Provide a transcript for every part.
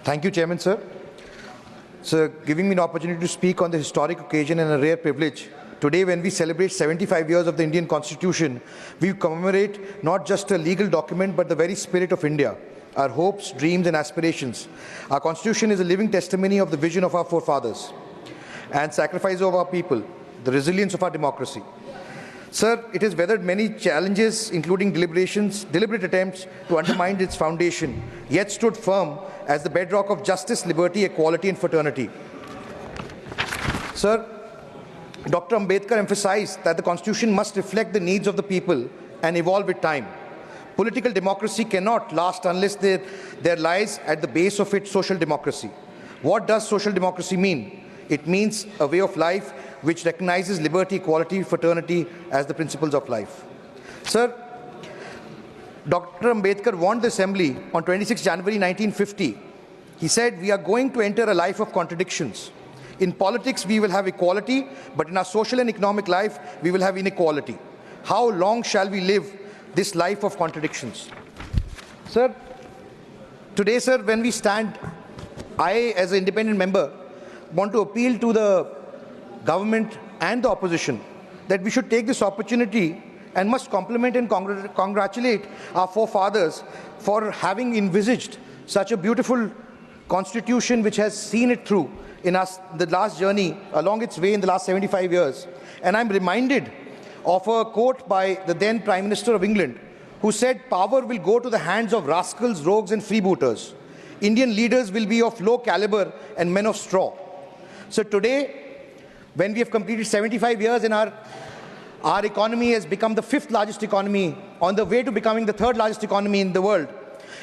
Thank you, Chairman, sir. Sir, giving me an opportunity to speak on the historic occasion and a rare privilege. Today, when we celebrate 75 years of the Indian Constitution, we commemorate not just a legal document, but the very spirit of India, our hopes, dreams, and aspirations. Our Constitution is a living testimony of the vision of our forefathers and sacrifice of our people, the resilience of our democracy. Sir, it has weathered many challenges, including deliberate attempts to undermine its foundation, yet stood firm as the bedrock of justice, liberty, equality, and fraternity. Sir, Dr. Ambedkar emphasized that the Constitution must reflect the needs of the people and evolve with time. Political democracy cannot last unless there lies at the base of it social democracy. What does social democracy mean? It means a way of life which recognizes liberty, equality, fraternity as the principles of life. Sir, Dr. Ambedkar warned the Assembly on 26 January 1950. He said, "We are going to enter a life of contradictions. In politics, we will have equality, but in our social and economic life, we will have inequality. How long shall we live this life of contradictions?" Sir, today, sir, when we stand, I, as an independent member, want to appeal to the government and the opposition that we should take this opportunity and must compliment and congratulate our forefathers for having envisaged such a beautiful constitution which has seen it through in the last journey along its way in the last 75 years. And I'm reminded of a quote by the then Prime Minister of England, who said, "Power will go to the hands of rascals, rogues, and freebooters. Indian leaders will be of low caliber and men of straw." So today, when we have completed 75 years and our economy has become the 5th largest economy, on the way to becoming the 3rd largest economy in the world,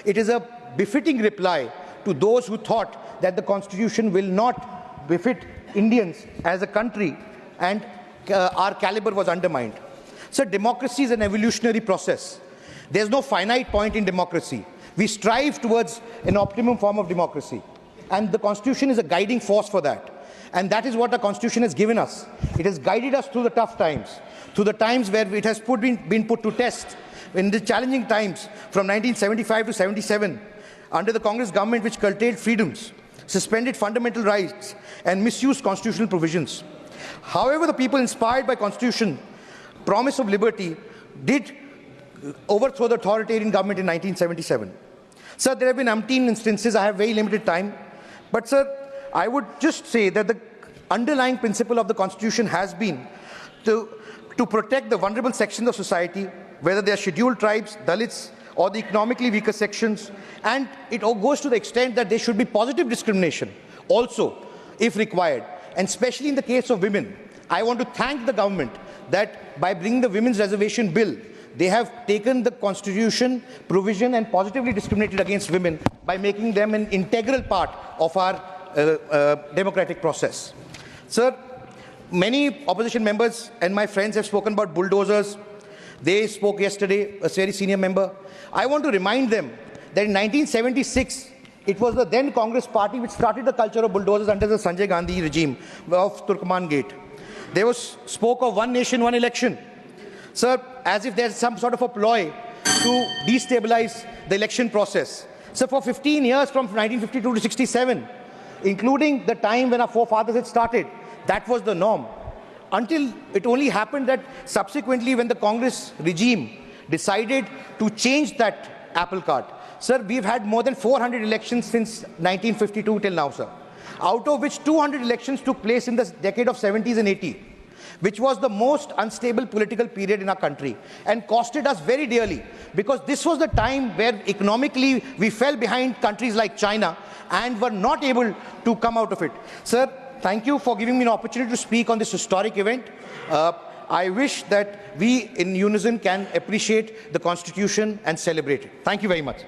it is a befitting reply to those who thought that the Constitution will not befit Indians as a country and our caliber was undermined. So democracy is an evolutionary process. There's no finite point in democracy. We strive towards an optimum form of democracy, and the Constitution is a guiding force for that. And that is what the Constitution has given us. It has guided us through the tough times, through the times where it has been put to test, in the challenging times from 1975 to 77, under the Congress government, which curtailed freedoms, suspended fundamental rights, and misused constitutional provisions. However, the people inspired by Constitution, promise of liberty, did overthrow the authoritarian government in 1977. Sir, there have been umpteen instances. I have very limited time. But, sir, I would just say that the underlying principle of the Constitution has been to protect the vulnerable sections of society, whether they are scheduled tribes, Dalits, or the economically weaker sections. And it goes to the extent that there should be positive discrimination also, if required, and especially in the case of women. I want to thank the government that by bringing the Women's Reservation Bill, they have taken the Constitution provision and positively discriminated against women by making them an integral part of our democratic process. Sir, many opposition members and my friends have spoken about bulldozers. They spoke yesterday, a very senior member. I want to remind them that in 1976, it was the then Congress party which started the culture of bulldozers under the Sanjay Gandhi regime of Turkman Gate. They spoke of one nation, one election. Sir, as if there's some sort of a ploy to destabilize the election process. So for 15 years, from 1952 to 67, including the time when our forefathers had started, that was the norm. Until it only happened that subsequently, when the Congress regime decided to change that apple cart. Sir, we've had more than 400 elections since 1952 till now, sir. Out of which 200 elections took place in the decade of 70s and 80s, which was the most unstable political period in our country and costed us very dearly, because this was the time where economically we fell behind countries like China and were not able to come out of it. Sir, thank you for giving me an opportunity to speak on this historic event. I wish that we in unison can appreciate the Constitution and celebrate it. Thank you very much.